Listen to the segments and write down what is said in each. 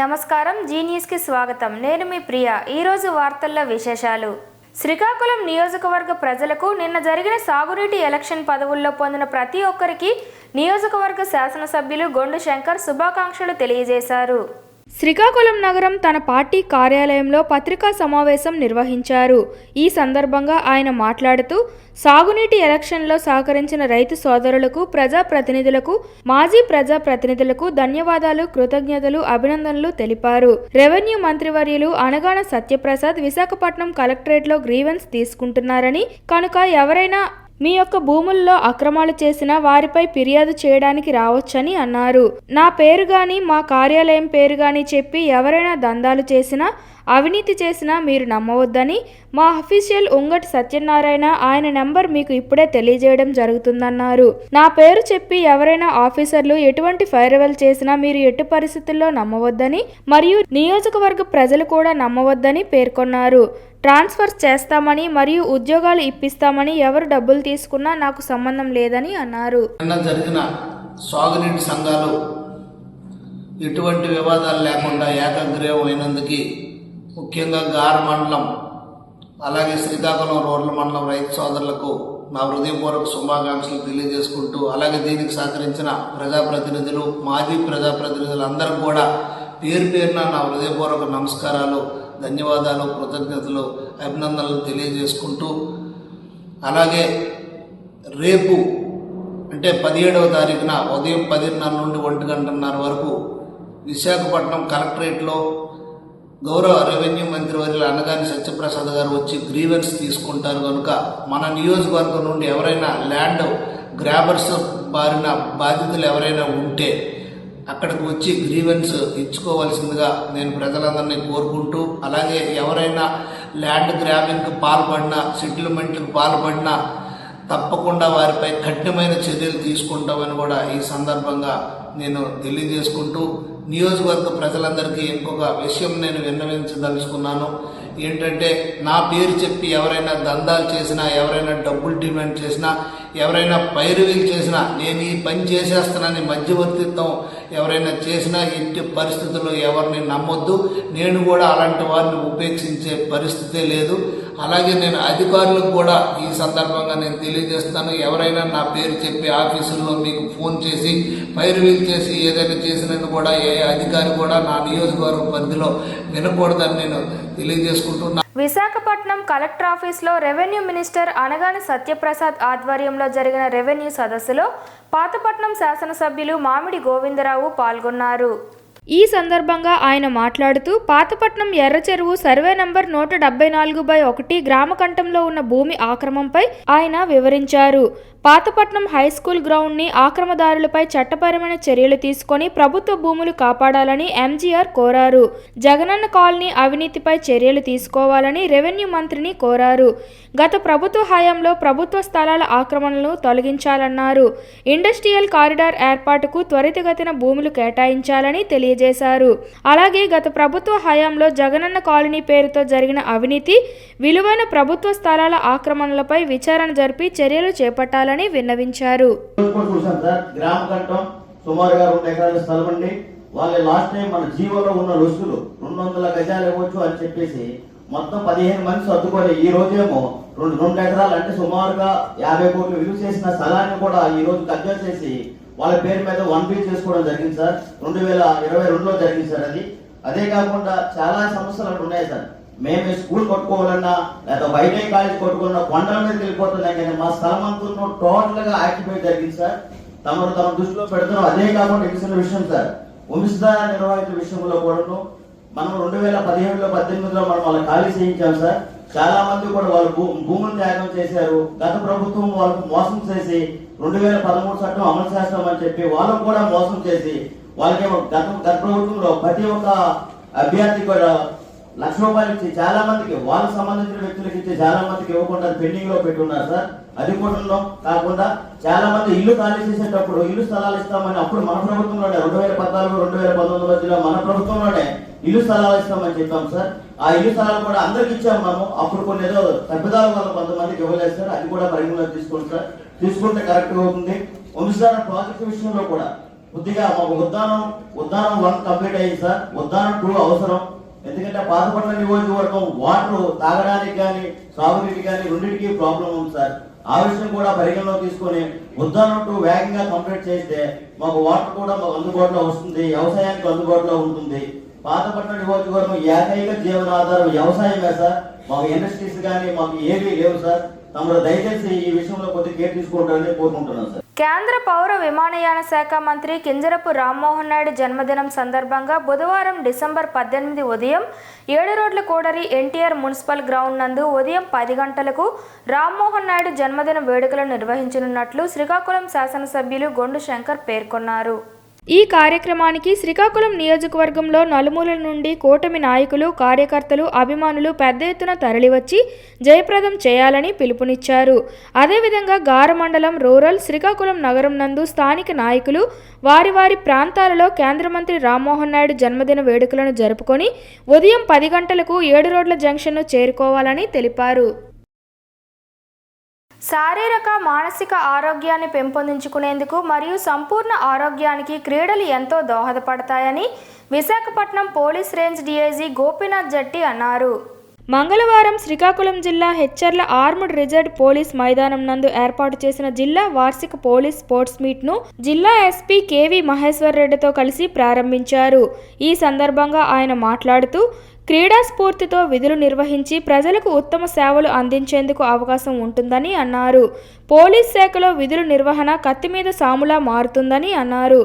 నమస్కారం, G news కి స్వాగతం. నేను మీ ప్రియ. ఈ రోజు వార్తల్లో విశేషాలు. శ్రీకాకుళం నియోజకవర్గ ప్రజలకు నిన్న జరిగిన సాగునీటి ఎలక్షన్ పదవుల్లో పొందిన ప్రతి ఒక్కరికి నియోజకవర్గ శాసనసభ్యులు గొండు శంకర్ శుభాకాంక్షలు తెలియజేశారు. శ్రీకాకుళం నగరం తన పార్టీ కార్యాలయంలో పత్రికా సమావేశం నిర్వహించారు. ఈ సందర్భంగా ఆయన మాట్లాడుతూ సాగునీటి ఎలక్షన్లో సహకరించిన రైతు సోదరులకు, ప్రజాప్రతినిధులకు, మాజీ ప్రజాప్రతినిధులకు ధన్యవాదాలు, కృతజ్ఞతలు, అభినందనలు తెలిపారు. రెవెన్యూ మంత్రివర్యులు అనగాన సత్యప్రసాద్ విశాఖపట్నం కలెక్టరేట్లో గ్రీవెన్స్ తీసుకుంటున్నారని, కనుక ఎవరైనా మీ యొక్క భూముల్లో అక్రమాలు చేసినా వారిపై ఫిర్యాదు చేయడానికి రావచ్చని అన్నారు. నా పేరు గాని, మా కార్యాలయం పేరు గాని చెప్పి ఎవరైనా దందాలు చేసినా, అవినీతి చేసినా మీరు నమ్మవద్దని మా అఫీషియల్ ఉంగటి సత్యనారాయణ ఆయన నెంబర్ మీకు ఇప్పుడే తెలియజేయడం జరుగుతుందన్నారు. నా పేరు చెప్పి ఎవరైనా ఆఫీసర్లు ఎటువంటి ఫైర్వెల్ చేసినా మీరు ఎట్టి పరిస్థితుల్లో నమ్మవద్దని, మరియు నియోజకవర్గ ప్రజలు కూడా నమ్మవద్దని పేర్కొన్నారు. ట్రాన్స్ఫర్ చేస్తామని మరియు ఉద్యోగాలు ఇప్పిస్తామని ఎవరు డబ్బులు తీసుకున్నా నాకు సంబంధం లేదని అన్నారు. జరిగిన సాగునీటి సంఘాలు ఎటువంటి వివాదాలు లేకుండా ఏకగ్రీవం అయినందుకు ముఖ్యంగా గార్ మండలం అలాగే శ్రీకాకుళం రూరల్ మండలం రైతు సోదరులకు నా హృదయపూర్వక శుభాకాంక్షలు తెలియజేసుకుంటూ, అలాగే దీనికి సహకరించిన ప్రజాప్రతినిధులు, మాజీ ప్రజాప్రతినిధులు అందరూ కూడా పేరు పేరున నా హృదయపూర్వక నమస్కారాలు, ధన్యవాదాలు, కృతజ్ఞతలు, అభినందనలు తెలియజేసుకుంటూ, అలాగే రేపు అంటే 17వ తారీఖున ఉదయం 10:30 నుండి 1 వరకు విశాఖపట్నం కలెక్టరేట్లో గౌరవ రెవెన్యూ మంత్రివర్యులు అనగాని సత్యప్రసాద్ గారు వచ్చి గ్రీవెన్స్ తీసుకుంటారు. కనుక మన నియోజకవర్గం నుండి ఎవరైనా ల్యాండ్ గ్రాబర్స్ బారిన బాధితులు ఎవరైనా ఉంటే అక్కడికి వచ్చి గ్రీవెన్స్ ఇచ్చుకోవాల్సిందిగా నేను ప్రజలందరినీ కోరుకుంటూ, అలాగే ఎవరైనా ల్యాండ్ గ్రాబింగ్కి పాల్పడినా, సెటిల్మెంట్కి పాల్పడినా తప్పకుండా వారిపై కఠినమైన చర్యలు తీసుకుంటామని కూడా ఈ సందర్భంగా నేను తెలియజేసుకుంటూ, నియోజకవర్గ ప్రజలందరికీ ఇంకొక విషయం నేను విన్నవించదలుచుకున్నాను. ఏంటంటే, నా పేరు చెప్పి ఎవరైనా దందాలు చేసినా, ఎవరైనా డబ్బులు డిమాండ్ చేసినా, ఎవరైనా పైరువీలు చేసినా, నేను ఈ పని చేసేస్తానని మధ్యవర్తిత్వం ఎవరైనా చేసినా ఎట్టి పరిస్థితుల్లో ఎవరిని నమ్మొద్దు. నేను కూడా అలాంటి వారిని ఉపేక్షించే పరిస్థితే లేదు. అలాగే నేను అధికారులకు కూడా ఈ సందర్భంగా నేను తెలియజేస్తాను, ఎవరైనా నా పేరు చెప్పి ఆఫీసుల్లో మీకు ఫోన్ చేసి పైరువీలు చేసి ఏదైనా చేసినట్టు కూడా ఏ అధికారి కూడా నా నియోజకవర్గ పరిధిలో వినకూడదని నేను తెలియజేసుకుంటున్నాను. విశాఖపట్నం కలెక్టర్ ఆఫీస్లో రెవెన్యూ మినిస్టర్ అనగాని సత్యప్రసాద్ ఆధ్వర్యంలో జరిగిన రెవెన్యూ సదస్సులో పాతపట్నం శాసనసభ్యులు మామిడి గోవిందరావు పాల్గొన్నారు. ఈ సందర్భంగా ఆయన మాట్లాడుతూ, పాతపట్నం ఎర్ర చెరువు సర్వే నంబర్ 174/1 గ్రామకంఠంలో ఉన్న భూమి ఆక్రమంపై ఆయన వివరించారు. పాతపట్నం హైస్కూల్ గ్రౌండ్ ని ఆక్రమదారులపై చట్టపరమైన చర్యలు తీసుకొని ప్రభుత్వ భూములు కాపాడాలని ఎంజీఆర్ కోరారు. జగనన్న కాలనీ అవినీతిపై చర్యలు తీసుకోవాలని రెవెన్యూ మంత్రిని కోరారు. గత ప్రభుత్వ హయాంలో ప్రభుత్వ స్థలాల ఆక్రమణలను తొలగించాలన్నారు. ఇండస్ట్రియల్ కారిడార్ ఏర్పాటుకు త్వరితగతిన భూములు కేటాయించాలని తెలియజేశారు. అలాగే గత ప్రభుత్వ హయాంలో జగనన్న కాలనీ పేరుతో జరిగిన అవినీతి, విలువైన ప్రభుత్వ స్థలాల ఆక్రమణలపై విచారణ జరిపి చర్యలు చేపట్టాలని విన్నవించారు. సుమారుగా 2 ఎకరాల స్థలం అండి. వాళ్ళ లాస్ట్ టైం మన జీవోలో ఉన్న రుసులు 200 గజాలు ఇవ్వచ్చు అని చెప్పేసి మొత్తం 15 మంది సర్దుకొని ఈ రోజేమో 2 ఎకరాలు అంటే సుమారుగా 50 కోట్లు విలువ చేసిన స్థలాన్ని కూడా ఈ రోజు కబ్జా చేసి వాళ్ళ పేరు మీద 1B చేసుకోవడం జరిగింది సార్. 2022లో జరిగింది సార్. అదే కాకుండా చాలా సమస్యలు అక్కడ ఉన్నాయి సార్. మేము స్కూల్ కట్టుకోవాలన్నా లేదా బయట కాలేజ్ కట్టుకున్నా కొండల మీద వెళ్ళిపోతున్నాయి, కానీ మా స్థలం అంతా టోటల్ గా ఆక్యుపై జరిగింది సార్. తమ దృష్టిలో పెడుతున్నాం. అదే కాకుండా ఇచ్చిన విషయం సార్, వంశధార నిర్వాహితుల విషయంలో కూడా మనం 2017లో 18లో మనం వాళ్ళ ఖాళీ చేయించాం సార్. చాలా మంది కూడా వాళ్ళు భూములు త్యాగం చేశారు. గత ప్రభుత్వం వాళ్ళకు మోసం చేసి 2013 చట్టం అమలు చేస్తామని చెప్పి వాళ్ళకు కూడా మోసం చేసి వాళ్ళకేమో గత ప్రభుత్వంలో ప్రతి ఒక్క అభ్యర్థి కూడా ₹1,00,000 ఇచ్చి చాలా మందికి వాళ్ళకి సంబంధించిన వ్యక్తులకు ఇచ్చి చాలా మందికి ఇవ్వకుండా పెండింగ్ లో పెట్టున్నారు సార్. అది కూడా కాకుండా చాలా మంది ఇల్లు ఖాళీ చేసేటప్పుడు ఇల్లు స్థలాలు ఇస్తామని అప్పుడు మన ప్రభుత్వంలోనే 2014-2019 మధ్యలో మన ప్రభుత్వంలోనే ఇల్లు స్థలాలు ఇస్తామని చెప్పాం సార్. ఆ ఇల్లు స్థలాలు కూడా అందరికి ఇచ్చాము. అప్పుడు కొన్ని ఏదో తప్పిదాల వల్ల కొంతమందికి ఇవ్వలేదు సార్. అది కూడా పరిగణలోకి తీసుకోండి సార్. తీసుకుంటే కరెక్ట్ అవుతుంది. వంశధార ప్రాజెక్టు విషయంలో కూడా కొద్దిగా మాకు ఉద్దానం 1 కంప్లీట్ అయ్యింది సార్. ఉద్దానం 2 అవసరం. ఎందుకంటే పాతపట్ల నియోజకవర్గం వాటర్ తాగడానికి కానీ సాగునీటి కానీ రెండింటికి ప్రాబ్లం ఉంది సార్. ఆ విషయం కూడా పరిగణలో తీసుకొని ఉద్దానం 2 వేగంగా కంప్లీట్ చేస్తే మాకు వాటర్ కూడా మాకు అందుబాటులో వస్తుంది, వ్యవసాయానికి అందుబాటులో ఉంటుంది. పాతపట్నం నియోజకవర్గం ఏకైక జీవనాధారం వ్యవసాయమే సార్. మాకు ఇండస్ట్రీస్ కానీ మాకు ఏమీ లేవు సార్. తమరు దయచేసి ఈ విషయంలో కొద్దిగా కేర్ తీసుకుంటారని కోరుకుంటున్నాను సార్. కేంద్ర పౌర విమానయాన శాఖ మంత్రి కింజరపు రామ్మోహన్ నాయుడు జన్మదినం సందర్భంగా బుధవారం డిసెంబర్ 18 ఉదయం 7 రోడ్ల కూడరి ఎన్టీఆర్ మున్సిపల్ గ్రౌండ్ నందు ఉదయం 10 గంటలకు రామ్మోహన్ నాయుడు జన్మదిన వేడుకలు నిర్వహించనున్నట్లు శ్రీకాకుళం శాసనసభ్యులు గొండు శంకర్ పేర్కొన్నారు. ఈ కార్యక్రమానికి శ్రీకాకుళం నియోజకవర్గంలో నలుమూలల నుండి కూటమి నాయకులు, కార్యకర్తలు, అభిమానులు పెద్ద ఎత్తున తరలివచ్చి జయప్రదం చేయాలని పిలుపునిచ్చారు. అదేవిధంగా గార మండలం, రూరల్, శ్రీకాకుళం నగరం నందు స్థానిక నాయకులు వారి వారి ప్రాంతాలలో కేంద్ర మంత్రి రామ్మోహన్ నాయుడు జన్మదిన వేడుకలను జరుపుకొని ఉదయం 10 గంటలకు 7 రోడ్ల జంక్షన్ను చేరుకోవాలని తెలిపారు. శారీరక, మానసిక ఆరోగ్యాన్ని పెంపొందించుకునేందుకు మరియు సంపూర్ణ ఆరోగ్యానికి క్రీడలు ఎంతో దోహదపడతాయని Visakhapatnam police range DIG Gopinath Jatti అన్నారు. మంగళవారం శ్రీకాకుళం జిల్లా హెచ్చర్ల ఆర్మ్డ్ రిజర్వ్ పోలీస్ మైదానం నందు ఏర్పాటు చేసిన జిల్లా వార్షిక పోలీస్ స్పోర్ట్స్ మీట్ను జిల్లా ఎస్పీ కేవీ మహేశ్వర్ రెడ్డితో కలిసి ప్రారంభించారు. ఈ సందర్భంగా ఆయన మాట్లాడుతూ క్రీడా స్ఫూర్తితో విధులు నిర్వహించి ప్రజలకు ఉత్తమ సేవలు అందించేందుకు అవకాశం ఉంటుందని అన్నారు. పోలీస్ శాఖలో విధుల నిర్వహణ కత్తి మీద సాములా మారుతుందని అన్నారు.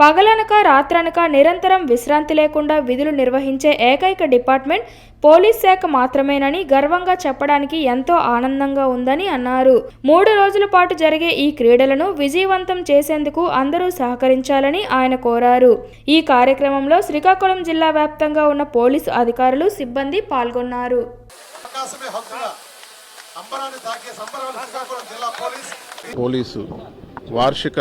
పగలనక రాత్రనక నిరంతరం విశ్రాంతి లేకుండా విధులు నిర్వహించే ఏకైక డిపార్ట్మెంట్ పోలీస్ శాఖ మాత్రమేనని గర్వంగా చెప్పడానికి ఎంతో ఆనందంగా ఉందని అన్నారు. 3 రోజుల పాటు జరిగే ఈ క్రీడలను విజయవంతం చేసేందుకు అందరూ సహకరించాలని ఆయన కోరారు. ఈ కార్యక్రమంలో శ్రీకాకుళం జిల్లా వ్యాప్తంగా ఉన్న పోలీసు అధికారులు, సిబ్బంది పాల్గొన్నారు. పోలీసు వార్షిక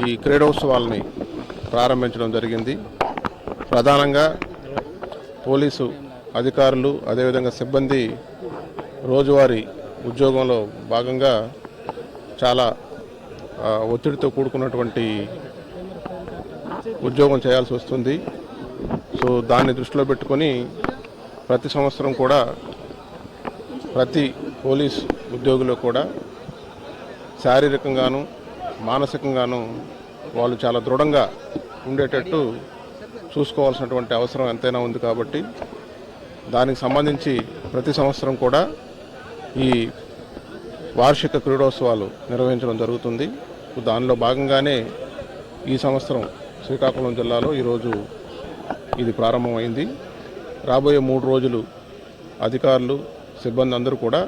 ఈ క్రీడోత్సవాలని ప్రారంభించడం జరిగింది. ప్రధానంగా పోలీసు అధికారులు, అదేవిధంగా సిబ్బంది రోజువారీ ఉద్యోగంలో భాగంగా చాలా ఒత్తిడితో కూడుకున్నటువంటి ఉద్యోగం చేయాల్సి వస్తుంది. సో దాన్ని దృష్టిలో పెట్టుకొని ప్రతి సంవత్సరం కూడా ప్రతి పోలీస్ ఉద్యోగులు కూడా శారీరకంగాను మానసికంగాను వాళ్ళు చాలా దృఢంగా ఉండేటట్టు చూసుకోవాల్సినటువంటి అవసరం ఎంతైనా ఉంది. కాబట్టి దానికి సంబంధించి ప్రతి సంవత్సరం కూడా ఈ వార్షిక క్రీడోత్సవాలు నిర్వహించడం జరుగుతుంది. దానిలో భాగంగానే ఈ సంవత్సరం శ్రీకాకుళం జిల్లాలో ఈరోజు ఇది ప్రారంభమైంది. రాబోయే 3 రోజులు అధికారులు, సిబ్బంది అందరూ కూడా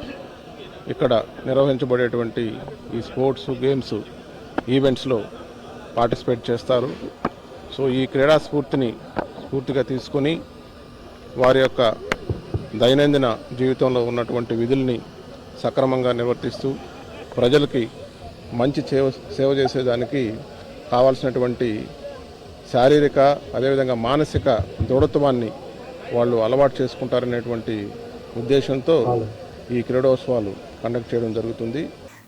ఇక్కడ నిర్వహించబడేటువంటి ఈ స్పోర్ట్స్, గేమ్స్, ఈవెంట్స్లో పార్టిసిపేట్ చేస్తారు. సో ఈ క్రీడా స్ఫూర్తిగా తీసుకొని వారి యొక్క దైనందిన జీవితంలో ఉన్నటువంటి విధుల్ని సక్రమంగా నిర్వర్తిస్తూ ప్రజలకి మంచి సేవ చేసేదానికి కావాల్సినటువంటి శారీరక అదేవిధంగా మానసిక దృఢత్వాన్ని వాళ్ళు అలవాటు చేసుకుంటారనేటువంటి ఉద్దేశంతో ఈ క్రీడోత్సవాలు కండక్ట్ చేయడం జరుగుతుంది.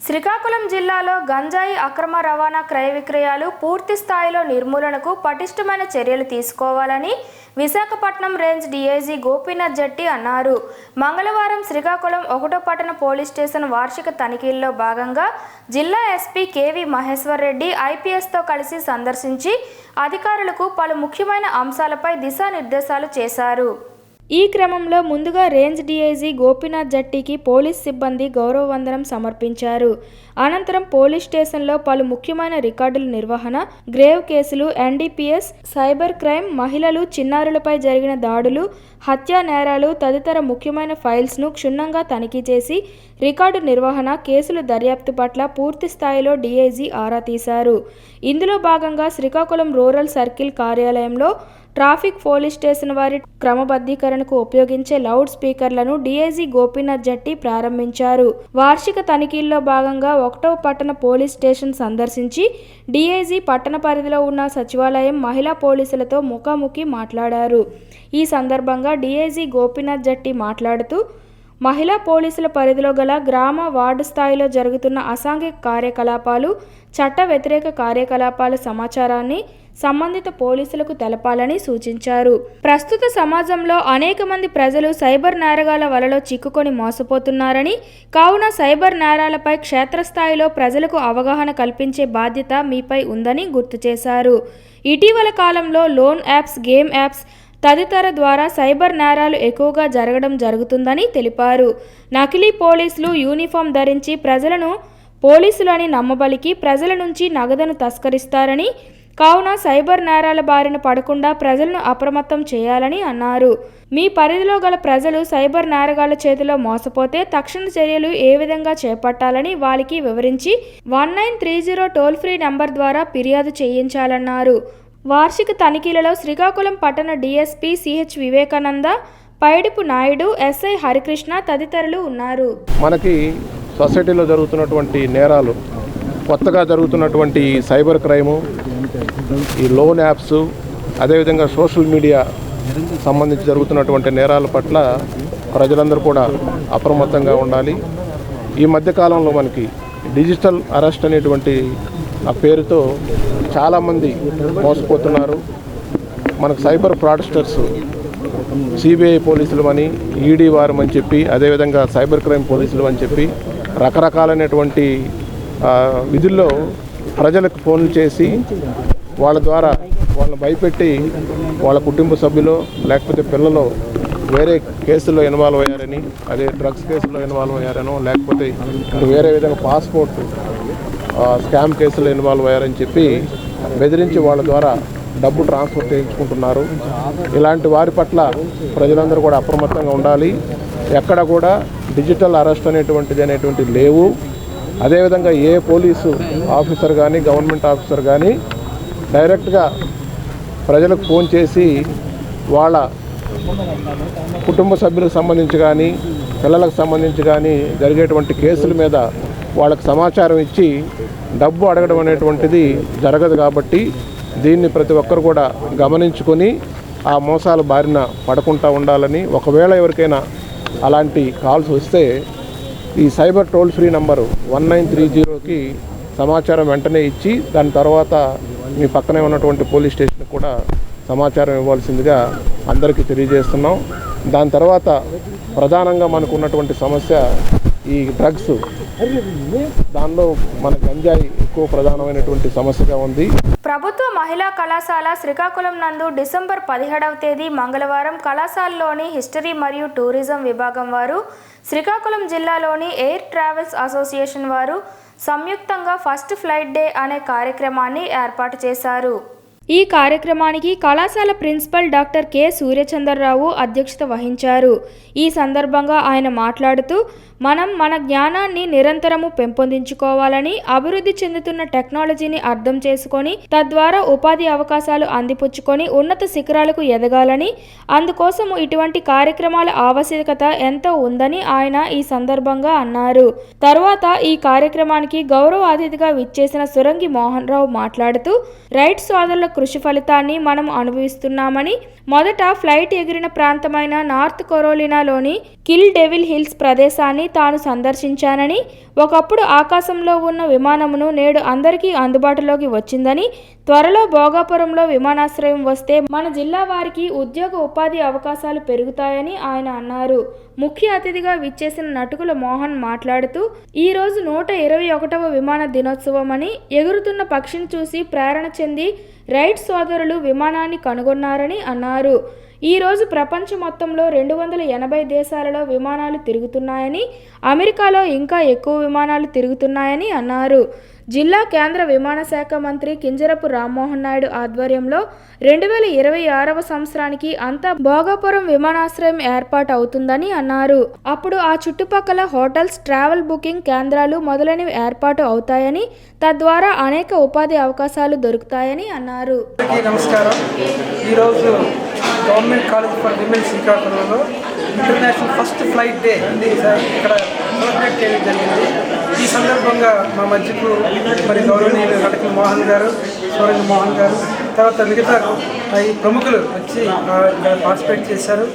శ్రీకాకుళం జిల్లాలో గంజాయి అక్రమ రవాణా, క్రయ విక్రయాలు పూర్తి స్థాయిలో నిర్మూలనకు పటిష్టమైన చర్యలు తీసుకోవాలని విశాఖపట్నం రేంజ్ డీఐజీ గోపీనాథ్ జట్టి అన్నారు. మంగళవారం శ్రీకాకుళం 1వ పట్టణ పోలీస్ స్టేషన్ వార్షిక తనిఖీల్లో భాగంగా జిల్లా ఎస్పీ కేవీ మహేశ్వర్ రెడ్డి ఐపీఎస్తో కలిసి సందర్శించి అధికారులకు పలు ముఖ్యమైన అంశాలపై దిశానిర్దేశాలు చేశారు. ఈ క్రమంలో ముందుగా రేంజ్ డీఐజీ గోపీనాథ్ జట్టికి పోలీస్ సిబ్బంది గౌరవ వందనం సమర్పించారు. అనంతరం పోలీస్ స్టేషన్లో పలు ముఖ్యమైన రికార్డుల నిర్వహణ, గ్రేవ్ కేసులు, ఎన్డీపీఎస్, సైబర్ క్రైమ్, మహిళలు, చిన్నారులపై జరిగిన దాడులు, హత్యా నేరాలు తదితర ముఖ్యమైన ఫైల్స్ను క్షుణ్ణంగా తనిఖీ చేసి రికార్డు నిర్వహణ, కేసుల దర్యాప్తు పట్ల పూర్తి స్థాయిలో డీఐజీ ఆరా తీశారు. ఇందులో భాగంగా శ్రీకాకుళం రూరల్ సర్కిల్ కార్యాలయంలో ట్రాఫిక్ పోలీస్ స్టేషన్ వారి క్రమబద్ధీకరణకు ఉపయోగించే లౌడ్ స్పీకర్లను డీఐజీ గోపీనాథ్ జట్టి ప్రారంభించారు. వార్షిక తనిఖీల్లో భాగంగా 1వ పట్టణ పోలీస్ స్టేషన్ సందర్శించి డీఐజీ పట్టణ పరిధిలో ఉన్న సచివాలయం, మహిళా పోలీసులతో ముఖాముఖి మాట్లాడారు. ఈ సందర్భంగా డీఐజీ గోపీనాథ్ జట్టి మాట్లాడుతూ మహిళా పోలీసుల పరిధిలో గల గ్రామ వార్డు స్థాయిలో జరుగుతున్న అసాంఘిక కార్యకలాపాలు, చట్ట వ్యతిరేక కార్యకలాపాల సమాచారాన్ని సంబంధిత పోలీసులకు తెలపాలని సూచించారు. ప్రస్తుత సమాజంలో అనేక మంది ప్రజలు సైబర్ నేరగాల వలలో చిక్కుకొని మోసపోతున్నారని, కావున సైబర్ నేరాలపై క్షేత్రస్థాయిలో ప్రజలకు అవగాహన కల్పించే బాధ్యత మీపై ఉందని గుర్తు చేశారు. ఇటీవల కాలంలో లోన్ యాప్స్, గేమ్ యాప్స్ తదితర ద్వారా సైబర్ నేరాలు ఎక్కువగా జరుగుతుందని తెలిపారు. నకిలీ పోలీసులు యూనిఫామ్ ధరించి ప్రజలను పోలీసులని నమ్మబలికి ప్రజల నుంచి నగదును తస్కరిస్తారని, కావున సైబర్ నేరాల బారిన పడకుండా ప్రజలను అప్రమత్తం చేయాలని అన్నారు. మీ పరిధిలో గల ప్రజలు సైబర్ నేరగాళ్ల చేతిలో మోసపోతే తక్షణ చర్యలు ఏ విధంగా చేపట్టాలని వారికి వివరించి 1930 టోల్ ఫ్రీ నంబర్ ద్వారా ఫిర్యాదు చేయించాలన్నారు. వార్షిక తనిఖీలలో శ్రీకాకుళం పట్టణ DSP CH Vivekananda, Paidipu Naidu, SI Harikrishna తదితరులు ఉన్నారు. మనకి సొసైటీలో జరుగుతున్నటువంటి నేరాలు, కొత్తగా జరుగుతున్నటువంటి సైబర్ క్రైము, ఈ లోన్ యాప్స్, అదేవిధంగా సోషల్ మీడియా సంబంధించి జరుగుతున్నటువంటి నేరాల పట్ల ప్రజలందరూ కూడా అప్రమత్తంగా ఉండాలి. ఈ మధ్యకాలంలో మనకి డిజిటల్ అరెస్ట్ అనేటువంటి ఆ పేరుతో చాలామంది మోసపోతున్నారు. మనకు సైబర్ ఫ్రాడ్స్టర్స్ సిబిఐ పోలీసులు అని, ఈడీ వారం అని చెప్పి, అదేవిధంగా సైబర్ క్రైమ్ పోలీసులు అని చెప్పి రకరకాలైనటువంటి విధుల్లో ప్రజలకు ఫోన్లు చేసి వాళ్ళ ద్వారా వాళ్ళని భయపెట్టి వాళ్ళ కుటుంబ సభ్యులు లేకపోతే పిల్లలు వేరే కేసుల్లో ఇన్వాల్వ్ అయ్యారని, అదే డ్రగ్స్ కేసుల్లో ఇన్వాల్వ్ అయ్యారనో, లేకపోతే వేరే విధంగా పాస్పోర్ట్ స్కామ్ కేసులో ఇన్వాల్వ్ అయ్యారని చెప్పి బెదిరించి వాళ్ళ ద్వారా డబ్బు ట్రాన్స్ఫర్ చేయించుకుంటున్నారు. ఇలాంటి వారి పట్ల ప్రజలందరూ కూడా అప్రమత్తంగా ఉండాలి. ఎక్కడ కూడా డిజిటల్ అరెస్ట్ అనేటువంటిది లేవు. అదేవిధంగా ఏ పోలీసు ఆఫీసర్ కానీ, గవర్నమెంట్ ఆఫీసర్ కానీ డైరెక్ట్గా ప్రజలకు ఫోన్ చేసి వాళ్ళ కుటుంబ సభ్యులకు సంబంధించి కానీ, పిల్లలకు సంబంధించి కానీ జరిగేటువంటి కేసుల మీద వాళ్ళకు సమాచారం ఇచ్చి డబ్బు అడగడం అనేటువంటిది జరగదు. కాబట్టి దీన్ని ప్రతి ఒక్కరు కూడా గమనించుకొని ఆ మోసాల బారిన పడకుండా ఉండాలని, ఒకవేళ ఎవరికైనా అలాంటి కాల్స్ వస్తే ఈ సైబర్ టోల్ ఫ్రీ నంబరు 1930కి సమాచారం వెంటనే ఇచ్చి దాని తర్వాత మీ పక్కనే ఉన్నటువంటి పోలీస్ స్టేషన్కి కూడా సమాచారం ఇవ్వాల్సిందిగా అందరికీ తెలియజేస్తున్నాం. దాని తర్వాత ప్రధానంగా మనకు ఉన్నటువంటి సమస్య ఈ డ్రగ్స్, దానిలో మన గంజాయి ఎక్కువ ప్రధానమైనటువంటి సమస్యగా ఉంది. ప్రభుత్వ మహిళా కళాశాల శ్రీకాకుళం నందు డిసెంబర్ 17వ తేదీ మంగళవారం కళాశాలలోని హిస్టరీ మరియు టూరిజం విభాగం వారు, శ్రీకాకుళం జిల్లాలోని ఎయిర్ ట్రావెల్స్ అసోసియేషన్ వారు సంయుక్తంగా ఫస్ట్ ఫ్లైట్ డే అనే కార్యక్రమాన్ని ఏర్పాటు చేశారు. ఈ కార్యక్రమానికి కళాశాల ప్రిన్సిపల్ డాక్టర్ కె సూర్యచంద్రరావు అధ్యక్షత వహించారు. ఈ సందర్భంగా ఆయన మాట్లాడుతూ, మనం మన జ్ఞానాన్ని నిరంతరము పెంపొందించుకోవాలని, అభివృద్ధి చెందుతున్న టెక్నాలజీని అర్థం చేసుకొని తద్వారా ఉపాధి అవకాశాలు అందిపుచ్చుకొని ఉన్నత శిఖరాలకు ఎదగాలని, అందుకోసము ఇటువంటి కార్యక్రమాల ఆవశ్యకత ఎంతో ఉందని ఆయన ఈ సందర్భంగా అన్నారు. తరువాత ఈ కార్యక్రమానికి గౌరవ అతిథిగా విచ్చేసిన సురంగి మోహన్ రావు మాట్లాడుతూ, రైట్ సోదరుల కృషి ఫలితాన్ని మనం అనుభవిస్తున్నామని, మొదట ఫ్లైట్ ఎగిరిన ప్రాంతమైన నార్త్ కరోలినాలోని కిల్ డెవిల్ హిల్స్ ప్రదేశాన్ని తాను సందర్శించానని, ఒకప్పుడు ఆకాశంలో ఉన్న విమానమును నేడు అందరికీ అందుబాటులోకి వచ్చిందని, త్వరలో భోగాపురంలో విమానాశ్రయం వస్తే మన జిల్లా వారికి ఉద్యోగ ఉపాధి అవకాశాలు పెరుగుతాయని ఆయన అన్నారు. ముఖ్య అతిథిగా విచ్చేసిన నటుకుల మోహన్ మాట్లాడుతూ, ఈరోజు 121వ విమాన దినోత్సవం అని, ఎగురుతున్న పక్షిని చూసి ప్రేరణ చెంది రైట్ సోదరులు విమానాన్ని కనుగొన్నారని అన్నారు. ఈరోజు ప్రపంచం మొత్తంలో 280 దేశాలలో విమానాలు తిరుగుతున్నాయని, అమెరికాలో ఇంకా ఎక్కువ విమానాలు తిరుగుతున్నాయని అన్నారు. జిల్లా కేంద్ర విమాన శాఖ మంత్రి కింజరపు రామ్మోహన్ నాయుడు ఆధ్వర్యంలో 2026వ సంవత్సరానికి అంతా భోగాపురం విమానాశ్రయం ఏర్పాటు అవుతుందని అన్నారు. అప్పుడు ఆ చుట్టుపక్కల హోటల్స్, ట్రావెల్ బుకింగ్ కేంద్రాలు మొదలైనవి ఏర్పాటు అవుతాయని, తద్వారా అనేక ఉపాధి అవకాశాలు దొరుకుతాయని అన్నారు. నమస్కారం. ఈరోజు గవర్నమెంట్ కాలేజ్ ఫర్ విమెన్ శ్రీకాకుళంలో ఇంటర్నేషనల్ ఫస్ట్ ఫ్లైట్ డే ఇక్కడ సెలబ్రేట్ చేయడం జరిగింది. ఈ సందర్భంగా మా మధ్యకు మరి గౌరవనీయులు నటుకుల మోహన్ గారు, సూరంగ మోహన్ గారు, తర్వాత మిగతా ఈ ప్రముఖులు వచ్చి పార్టిసిపేట్ చేశారు.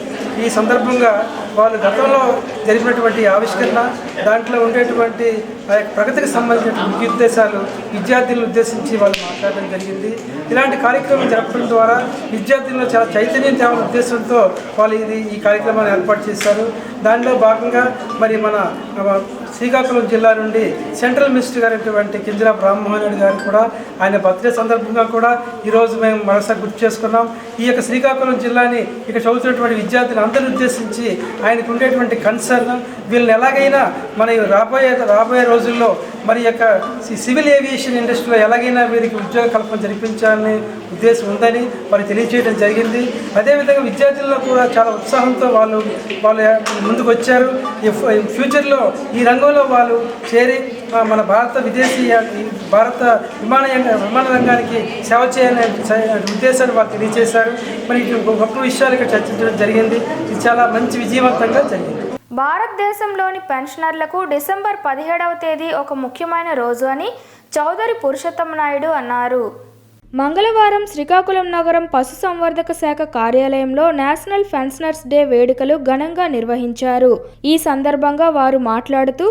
ఈ సందర్భంగా వాళ్ళు గతంలో జరిపినటువంటి ఆవిష్కరణ, దాంట్లో ఉండేటువంటి ఆ యొక్క ప్రగతికి సంబంధించిన ముఖ్య ఉద్దేశాలు విద్యార్థులను ఉద్దేశించి వాళ్ళు మాట్లాడడం జరిగింది. ఇలాంటి కార్యక్రమం జరపడం ద్వారా విద్యార్థుల్లో చాలా చైతన్యం తేవాలనే ఉద్దేశంతో వాళ్ళు ఈ కార్యక్రమాన్ని ఏర్పాటు చేశారు. దానిలో భాగంగా మరి మన శ్రీకాకుళం జిల్లా నుండి సెంట్రల్ మినిస్టర్ గారైనటువంటి కింజరాపు రామ్మోహన్ రెడ్డి గారు కూడా ఆయన బర్త్డే సందర్భంగా కూడా ఈరోజు మేము మరోసారి గుర్తు చేసుకున్నాం. ఈ యొక్క శ్రీకాకుళం జిల్లాని ఇక్కడ చదువుతున్నటువంటి విద్యార్థులను అందరిని ఉద్దేశించి ఆయనకు ఉండేటువంటి కన్సర్న్, వీళ్ళని ఎలాగైనా మన రాబోయే రోజుల్లో మరి యొక్క సివిల్ ఏవియేషన్ ఇండస్ట్రీలో ఎలాగైనా వీరికి ఉద్యోగ కల్పన జరిపించాలనే ఉద్దేశం ఉందని మరి తెలియజేయడం జరిగింది. అదేవిధంగా విద్యార్థుల్లో కూడా చాలా ఉత్సాహంతో వాళ్ళు ముందుకు వచ్చారు. ఫ్యూచర్లో ఈ రంగంలో వాళ్ళు చేరి మన భారత విమాన రంగానికి సేవ చేయాలనే ఉద్దేశాన్ని వాళ్ళు తెలియజేశారు. మరి గొప్ప విషయాలు ఇక్కడ చర్చించడం జరిగింది. ఇది చాలా మంచి విజయవంతంగా జరిగింది. భారతదేశంలోని పెన్షనర్లకు డిసెంబర్ 17వ తేదీ ఒక ముఖ్యమైన రోజు అని చౌదరి పురుషోత్తమ నాయుడు అన్నారు. మంగళవారం శ్రీకాకుళం నగరం పశుసంవర్ధక శాఖ కార్యాలయంలో నేషనల్ పెన్షనర్స్ డే వేడుకలు ఘనంగా నిర్వహించారు. ఈ సందర్భంగా వారు మాట్లాడుతూ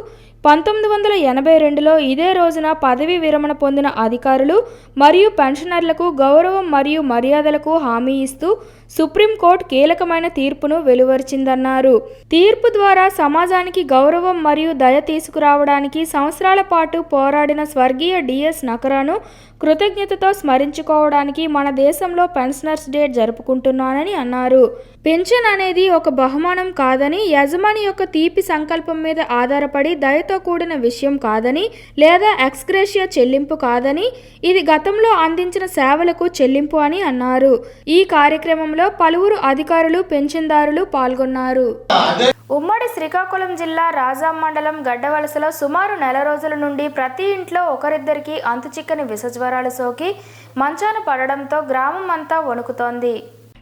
1982లో ఇదే రోజున పదవీ విరమణ పొందిన అధికారులు మరియు పెన్షనర్లకు గౌరవం మరియు మర్యాదలకు హామీ ఇస్తూ సుప్రీంకోర్టు కీలకమైన తీర్పును వెలువరించిందన్నారు. తీర్పు ద్వారా సమాజానికి గౌరవం మరియు దయ తీసుకురావడానికి సంవత్సరాల పాటు పోరాడిన స్వర్గీయ డిఎస్ నకరాను కృతజ్ఞతతో స్మరించుకోవడానికి మన దేశంలో పెన్షనర్స్ డే జరుపుకుంటున్నానని అన్నారు. పెన్షన్ అనేది ఒక బహుమానం కాదని, యజమాని యొక్క తీపి సంకల్పం మీద ఆధారపడి దయతో కూడిన విషయం కాదని, లేదా ఎక్స్గ్రేషియా చెల్లింపు కాదని, ఇది గతంలో అందించిన సేవలకు చెల్లింపు అని అన్నారు. ఈ కార్యక్రమంలో పలువురు అధికారులు, పెన్షన్దారులు పాల్గొన్నారు. ఉమ్మడి శ్రీకాకుళం జిల్లా రాజాం మండలం గడ్డవలసలో సుమారు నెల రోజుల నుండి ప్రతి ఇంట్లో ఒకరిద్దరికి అంతుచిక్కని విషజ్వరాలు సోకి మంచాన పడడంతో గ్రామం అంతా వణుకుతోంది.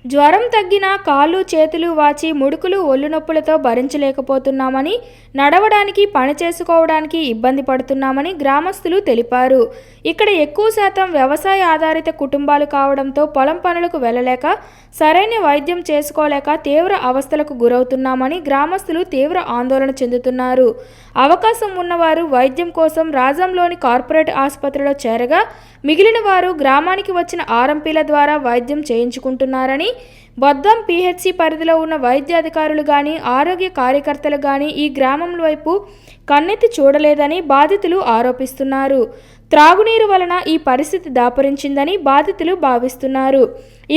జ్వరం తగ్గినా కాళ్ళు చేతులు వాచి ముడుకులు ఒళ్ళు నొప్పులతో భరించలేకపోతున్నామని, నడవడానికి పని చేసుకోవడానికి ఇబ్బంది పడుతున్నామని గ్రామస్తులు తెలిపారు. ఇక్కడ ఎక్కువ శాతం వ్యవసాయ ఆధారిత కుటుంబాలు కావడంతో పొలం పనులకు వెళ్ళలేక, సరైన వైద్యం చేసుకోలేక తీవ్ర అవస్థలకు గురవుతున్నామని గ్రామస్తులు తీవ్ర ఆందోళన చెందుతున్నారు. అవకాశం ఉన్నవారు వైద్యం కోసం రాజంలోని కార్పొరేట్ ఆసుపత్రిలో చేరగా, మిగిలిన వారు గ్రామానికి వచ్చిన ఆర్ఎంపీల ద్వారా వైద్యం చేయించుకుంటున్నారని, బొద్దం పిహెచ్సి పరిధిలో ఉన్న వైద్యాధికారులు కానీ, ఆరోగ్య కార్యకర్తలు కానీ ఈ గ్రామం వైపు కన్నెత్తి చూడలేదని బాధితులు ఆరోపిస్తున్నారు. త్రాగునీరు వలన ఈ పరిస్థితి దాపురించిందని బాధితులు భావిస్తున్నారు.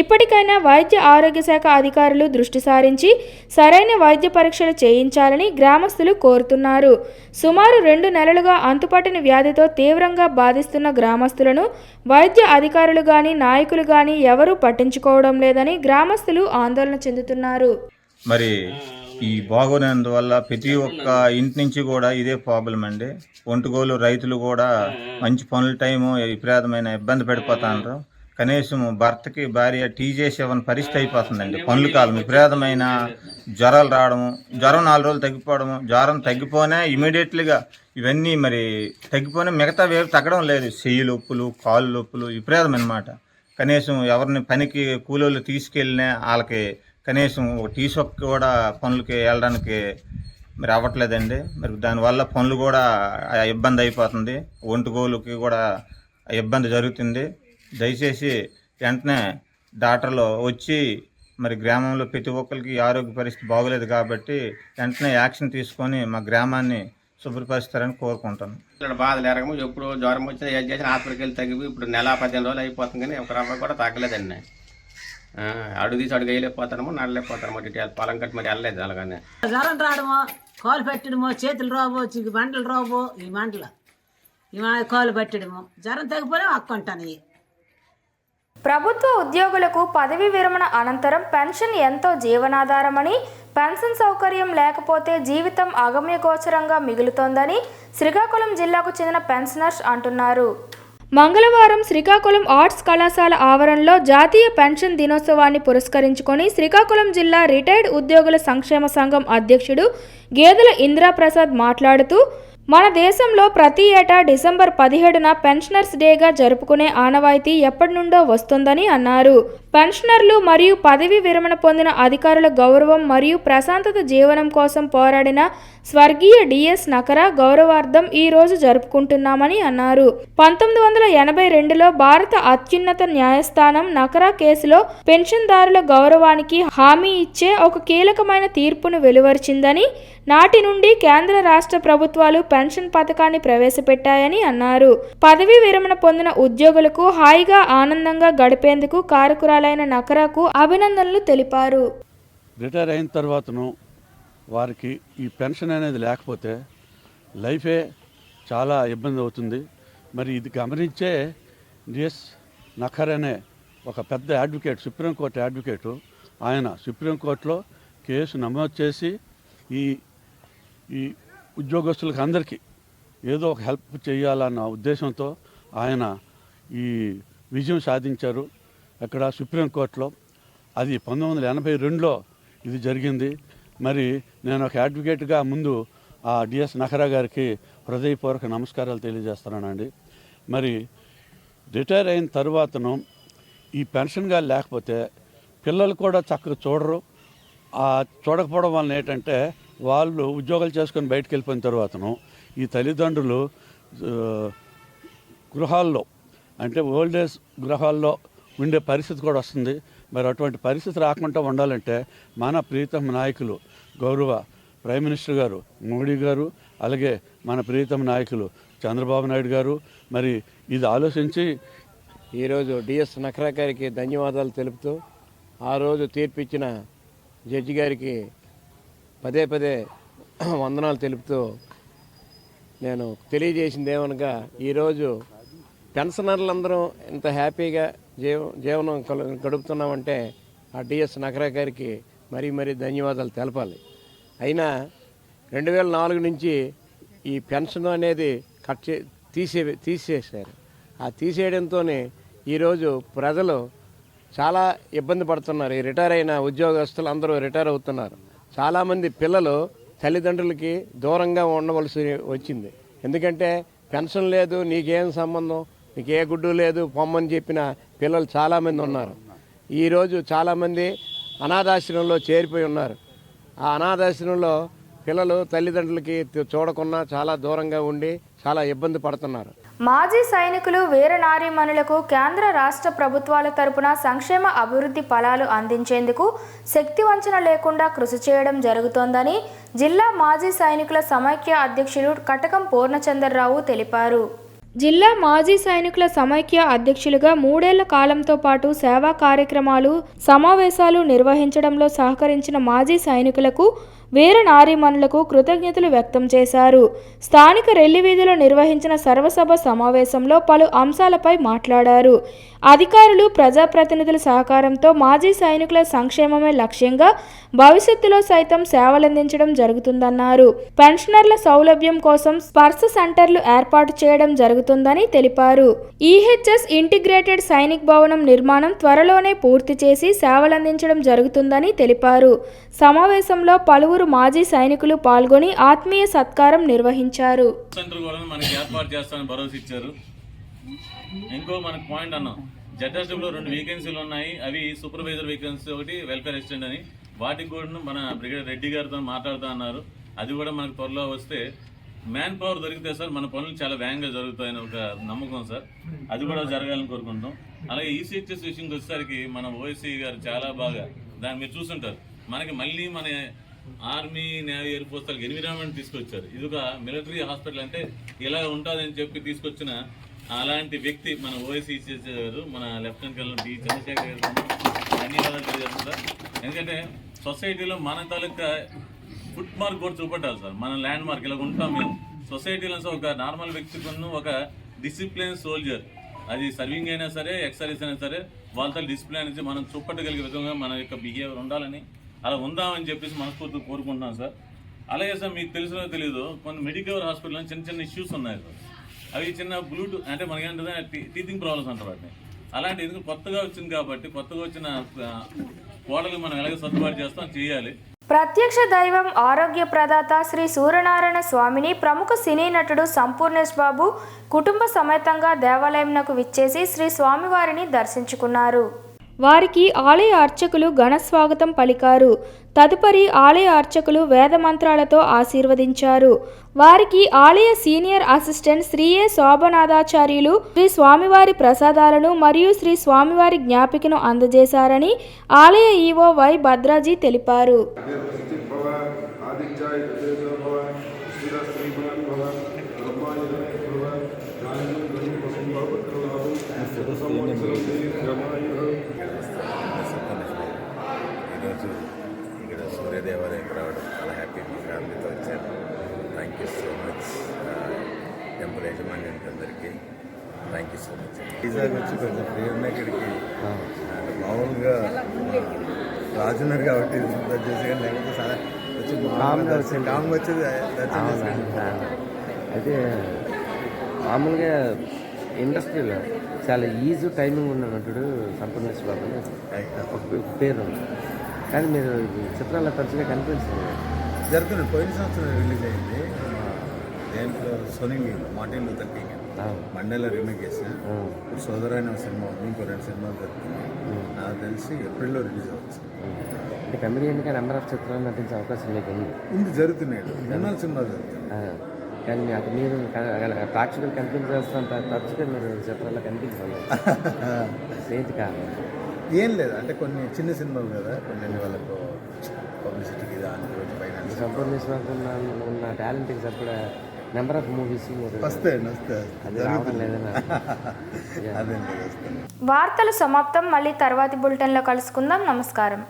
ఇప్పటికైనా వైద్య ఆరోగ్య శాఖ అధికారులు దృష్టి సారించి సరైన వైద్య పరీక్షలు చేయించాలని గ్రామస్తులు కోరుతున్నారు. సుమారు 2 నెలలుగా అంతుపట్టిన వ్యాధితో తీవ్రంగా బాధిస్తున్న గ్రామస్తులను వైద్య అధికారులు కానీ, నాయకులు కానీ ఎవరూ పట్టించుకోవడం లేదని గ్రామస్తులు ఆందోళన చెందుతున్నారు. మరి ఈ బాగోనందువల్ల ప్రతి ఒక్క ఇంటి నుంచి కూడా ఇదే ప్రాబ్లం అండి. ఒంటుగోలు రైతులు కూడా మంచి పనుల టైము విపరీతమైన ఇబ్బంది పడిపోతారు. కనీసం భర్తకి భార్య టీ చేసి ఇవ్వని పరిస్థితి అయిపోతుందండి. పనుల కాలం విపరీతమైన జ్వరాలు రావడము, జ్వరం 4 రోజులు తగ్గిపోవడము, జ్వరం తగ్గిపోనే ఇమీడియట్లీగా ఇవన్నీ మరి తగ్గిపోయినా మిగతా వేరు తగ్గడం లేదు. చెయ్యి నొప్పులు, కాళ్ళు నొప్పులు విపరీతమన్నమాట. కనీసం ఎవరిని పనికి కూలోళ్ళు తీసుకెళ్ళినా వాళ్ళకి కనీసం ఒక టీ షాప్ కూడా పనులకి వెళ్ళడానికి మరి అవ్వట్లేదండి. మరి దానివల్ల పనులు కూడా ఇబ్బంది అయిపోతుంది, ఒంటుగోలుకి కూడా ఇబ్బంది జరుగుతుంది. దయచేసి వెంటనే డాక్టర్లు వచ్చి మరి గ్రామంలో ప్రతి ఒక్కరికి ఆరోగ్య పరిస్థితి బాగోలేదు కాబట్టి వెంటనే యాక్షన్ తీసుకొని మా గ్రామాన్ని శుభ్రపరుస్తారని కోరుకుంటాను. ఇక్కడ బాధలు ఎరగము, ఎప్పుడు జ్వరం వచ్చినా ఏం చేసినా హాస్పిటల్కి వెళ్ళి తగ్గి ఇప్పుడు నెల 15 రోజులు అయిపోతుంది కానీ ఒక రవ్వ కూడా తగ్గలేదండి. అడుగు తీసి అడుగు వేయలేకపోతాము, నడలేకపోతాము, ఇటు పొలం కట్టి మరి వెళ్ళలేదు. అలాగనే జ్వరం రావడమో, కాలు పెట్టడమో, చేతులు రాబో, మంటలు రాబో, ఈ మంటలు కాలు పెట్టడము, జ్వరం తగ్గిపోయినా అక్కంటాను. ప్రభుత్వ ఉద్యోగులకు పదవీ విరమణ అనంతరం పెన్షన్ ఎంతో జీవనాధారమని, పెన్షన్ సౌకర్యం లేకపోతే జీవితం అగమ్యగోచరంగా మిగులుతోందని శ్రీకాకుళం జిల్లాకు చెందిన పెన్షనర్స్ అంటున్నారు. మంగళవారం శ్రీకాకుళం ఆర్ట్స్ కళాశాల ఆవరణలో జాతీయ పెన్షన్ దినోత్సవాన్ని పురస్కరించుకొని శ్రీకాకుళం జిల్లా రిటైర్డ్ ఉద్యోగుల సంక్షేమ సంఘం అధ్యక్షుడు గేదెల ఇంద్రాప్రసాద్ మాట్లాడుతూ, మన దేశంలో ప్రతి ఏటా డిసెంబర్ 17న పెన్షనర్స్ డేగా జరుపుకునే ఆనవాయితీ ఎప్పటి నుండో వస్తుందని అన్నారు. పెన్షనర్లు మరియు పదవీ విరమణ పొందిన అధికారుల గౌరవం మరియు ప్రశాంతత జీవనం కోసం పోరాడిన స్వర్గీయ డిఎస్ నకరా గౌరవార్థం ఈ రోజు జరుపుకుంటున్నామని అన్నారు. 1982లో భారత అత్యున్నత న్యాయస్థానం నకరా కేసులో పెన్షన్దారుల గౌరవానికి హామీ ఇచ్చే ఒక కీలకమైన తీర్పును వెలువరించిందని, నాటి నుండి కేంద్ర రాష్ట్ర ప్రభుత్వాలు పెన్షన్ పథకాన్ని ప్రవేశపెట్టాయని అన్నారు. పదవీ విరమణ పొందిన ఉద్యోగులకు హాయిగా ఆనందంగా గడిపేందుకు కారకురాలైన నకరాకు అభినందనలు తెలిపారు. రిటైర్ అయిన తర్వాతను వారికి ఈ పెన్షన్ అనేది లేకపోతే లైఫే చాలా ఇబ్బంది అవుతుంది. మరి ఇది గమనించే డిఎస్ నఖర్ అనే ఒక పెద్ద అడ్వకేట్, సుప్రీంకోర్టు అడ్వకేటు, ఆయన సుప్రీంకోర్టులో కేసు నమోదు చేసి ఈ ఉద్యోగస్తులకు అందరికీ ఏదో ఒక హెల్ప్ చేయాలన్న ఉద్దేశంతో ఆయన ఈ విజయం సాధించారు అక్కడ సుప్రీంకోర్టులో. అది 1982లో ఇది జరిగింది. మరి నేను ఒక అడ్వకేట్గా ముందు ఆ డిఎస్ నఖరా గారికి హృదయపూర్వక నమస్కారాలు తెలియజేస్తున్నానండి. మరి రిటైర్ అయిన తర్వాతను ఈ పెన్షన్గా లేకపోతే పిల్లలు కూడా చక్కగా చూడరు. ఆ చూడకపోవడం వలన ఏంటంటే వాళ్ళు ఉద్యోగాలు చేసుకొని బయటకు వెళ్ళిపోయిన తర్వాతను ఈ తల్లిదండ్రులు గృహాల్లో అంటే ఓల్డ్ ఏజ్ గృహాల్లో ఉండే పరిస్థితి కూడా వస్తుంది. మరి అటువంటి పరిస్థితి రాకుండా ఉండాలంటే మన ప్రీతమ నాయకులు గౌరవ ప్రైమ్ మినిస్టర్ గారు మోడీ గారు, అలాగే మన ప్రీతమ నాయకులు చంద్రబాబు నాయుడు గారు మరి ఇది ఆలోచించి ఈరోజు డిఎస్ నఖరా గారికి ధన్యవాదాలు తెలుపుతూ, ఆ రోజు తీర్పిచ్చిన జడ్జి గారికి పదే పదే వందనాలు తెలుపుతూ నేను తెలియజేసింది ఏమనగా, ఈరోజు పెన్షనర్లందరూ ఇంత హ్యాపీగా జీవనం గడుపుతున్నామంటే ఆ డిఎస్ నఖరా గారికి మరీ ధన్యవాదాలు తెలపాలి. అయినా 2004 నుంచి ఈ పెన్షన్ అనేది తీసేశారు. ఆ తీసేయడంతో ఈరోజు ప్రజలు చాలా ఇబ్బంది పడుతున్నారు. ఈ రిటైర్ అయిన ఉద్యోగస్తులు అందరూ రిటైర్ అవుతున్నారు. చాలామంది పిల్లలు తల్లిదండ్రులకి దూరంగా ఉండవలసి వచ్చింది. ఎందుకంటే పెన్షన్ లేదు, నీకేం సంబంధం, నీకు ఏ గుడ్డు లేదు, పొమ్మని చెప్పిన పిల్లలు చాలామంది ఉన్నారు. ఈరోజు చాలామంది అనాథాశ్రమంలో చేరిపోయి ఉన్నారు. ఆ అనాథాశ్రమంలో పిల్లలు తల్లిదండ్రులకి చూడకుండా చాలా దూరంగా ఉండి చాలా ఇబ్బంది పడుతున్నారు. మాజీ సైనికులు వీర నారీమణులకు కేంద్ర రాష్ట్ర ప్రభుత్వాల తరపున సంక్షేమ అభివృద్ధి ఫలాలు అందించేందుకు శక్తి వంచన లేకుండా కృషి చేయడం జరుగుతోందని జిల్లా మాజీ సైనికుల సమైక్య అధ్యక్షులు కటకం పూర్ణచంద్రరావు తెలిపారు. జిల్లా మాజీ సైనికుల సమైక్య అధ్యక్షులుగా 3 ఏళ్ల కాలంతో పాటు సేవా కార్యక్రమాలు, సమావేశాలు నిర్వహించడంలో సహకరించిన మాజీ సైనికులకు, వీర నారీమణులకు కృతజ్ఞతలు వ్యక్తం చేశారు. స్థానిక రెల్లివీధిలో నిర్వహించిన సర్వసభ సమావేశంలో పలు అంశాలపై మాట్లాడారు. అధికారులు, ప్రజాప్రతినిధుల సహకారంతో మాజీ సైనికుల సంక్షేమమే లక్ష్యంగా భవిష్యత్తులో సైతం సేవలందించడం జరుగుతుందన్నారు. పెన్షనర్ల సౌలభ్యం కోసం స్పర్శ సెంటర్లు ఏర్పాటు చేయడం జరుగుతుందని తెలిపారు. ఈహెచ్ఎస్ ఇంటిగ్రేటెడ్ సైనిక్ భవనం నిర్మాణం త్వరలోనే పూర్తి చేసి సేవలందించడం జరుగుతుందని తెలిపారు. సమావేశంలో పలువురు మాజీ సైనికులు పాల్గొని ఆత్మీయ సత్కారం నిర్వహించారు. ఇంకో మనకు పాయింట్ అన్నాం, జడ్ఎస్డబ్ల్యూలో 2 వేకెన్సీలు ఉన్నాయి. అవి సూపర్వైజర్ వేకెన్సీ, ఒకటి వెల్ఫేర్ అసిస్టెంట్ అని. వాటికి కూడా మన బ్రిగేడియర్ రెడ్డి గారితో మాట్లాడుతూ అన్నారు. అది కూడా మనకు త్వరలో వస్తే మ్యాన్ పవర్ దొరికితే సార్ మన పనులు చాలా వేగంగా జరుగుతాయని ఒక నమ్మకం సార్. అది కూడా జరగాలని కోరుకుంటాం. అలాగే ఈసీహెచ్ఎస్ విషయంకి వచ్చేసరికి మన ఓఎస్సీ గారు చాలా బాగా దాన్ని మీరు చూస్తుంటారు. మనకి మళ్ళీ మన ఆర్మీ, నేవీ, ఎయిర్ ఫోర్స్ వాళ్ళకి ఎన్విరాన్మెంట్ తీసుకొచ్చారు. ఇది ఒక మిలిటరీ హాస్పిటల్ అంటే ఇలా ఉంటుందని చెప్పి తీసుకొచ్చిన అలాంటి వ్యక్తి మన ఓఎస్సీ గారు, మన లెఫ్టినెంట్ కర్నల్ డి చంద్రశేఖర్ గారు ధన్యవాదాలు తెలియజేస్తారు. ఎందుకంటే సొసైటీలో మన తాలూకా ఫుట్ మార్క్ కూడా చూపెట్టాలి సార్. మన ల్యాండ్ మార్క్ ఇలా ఉంటాం మేము సొసైటీలో. ఒక నార్మల్ వ్యక్తికి ఒక డిసిప్లిన్ సోల్జర్, అది సర్వింగ్ అయినా సరే, ఎక్స్ సర్వీస్ అయినా సరే, వాళ్ళతో డిసిప్లిన్ అనేది మనం చూపట్టగలిగే విధంగా మన యొక్క బిహేవియర్ ఉండాలని, అలా ఉందామని చెప్పేసి మనస్ఫూర్తిగా కోరుకుంటున్నాం సార్. అలాగే సార్ మీకు తెలుసునో తెలీదు, కొన్ని మెడికల్ హాస్పిటల్లో చిన్న ఇష్యూస్ ఉన్నాయి సార్. అవి చిన్న బ్లూటూత్ అంటే మనకేంటంటే టీచింగ్ ప్రాబ్లమ్స్ అంటారు వాటిని. అలాంటి ఎందుకు కొత్తగా వచ్చింది కాబట్టి కొత్తగా వచ్చిన కోడలు మనం ఎలాగ సర్దుబాటు చేస్తాం చేయాలి. ప్రత్యక్ష దైవం ఆరోగ్య ప్రదాత శ్రీ సూర్యనారాయణ స్వామిని ప్రముఖ సినీ నటుడు సంపూర్ణేష్ బాబు కుటుంబ సమేతంగా దేవాలయంకు విచ్చేసి శ్రీ స్వామివారిని దర్శించుకున్నారు. వారికి ఆలయ అర్చకులు ఘన స్వాగతం పలికారు. తదుపరి ఆలయ అర్చకులు వేద మంత్రాలతో ఆశీర్వదించారు. వారికి ఆలయ సీనియర్ అసిస్టెంట్ శ్రీ ఏ శోభనాథాచార్యులు శ్రీ స్వామివారి ప్రసాదాలను మరియు శ్రీ స్వామివారి జ్ఞాపికను అందజేశారని ఆలయ ఈవో వై భద్రాజీ తెలిపారు. ఈరోజు ఇక్కడ సూర్యదేవాలయం రావడం చాలా హ్యాపీ. మా ఫ్యామిలీతో వచ్చాను. Thank you so much. Temple యజమాన్యానికి అందరికీ థ్యాంక్ యూ సో మచ్. ఈజాగా వచ్చి కొంచెం ఫ్రీ ఉన్న ఇక్కడికి మామూలుగా రాజున్నారు కాబట్టి చేసి కానీ లేకపోతే చాలా వచ్చి కామ్గా వచ్చేది. అయితే మామూలుగా ఇండస్ట్రీలో చాలా ఈజీ టైమింగ్ ఉన్న నటుడు సంపూర్ణేష్ బాబు ఒక పేరు ఉంది. కానీ మీరు చిత్రాల్లో తరచుగా కనిపిస్తుంది. జరుగుతుంది. పోయిన సంవత్సరం రిలీజ్ అయింది. దేంట్లో సోనీ మార్టిన్ లూథర్ కింగ్ మండేలో రీమేక్ చేసిన ఇప్పుడు సోదరైన సినిమా ఉంది. ఇంకో 2 సినిమాలు జరుగుతుంది. నాకు తెలిసి ఏప్రిల్లో రిలీజ్ అవ్వచ్చు. అంటే కమెడియన్గా నెంబర్ ఆఫ్ చిత్రాలు నటించే అవకాశం మీకు ఉంది. జరుగుతున్నాయి. 2 సినిమాలు జరుగుతున్నాయి. కానీ అక్కడ మీరు ప్రేక్షకులు కనిపించాల్సినంత తరచుగా మీరు చిత్రాల్లో కనిపించాలి. ఏంటి కారణం? ఏం లేదు, అంటే కొన్ని చిన్న సినిమాలు కదా, కొన్ని వాళ్ళకు పబ్లిసిటీకి దానికి ఫైనాన్స్. సంపూర్ణేష్ బాబు ఉన్న టాలెంట్కి సరిపడా నెంబర్ ఆఫ్ మూవీస్ వస్తాయి. అది రావడం లేదన్నా. అదే వార్తలు సమాప్తం. మళ్ళీ తర్వాతి బులెటిన్లో కలుసుకుందాం. నమస్కారం.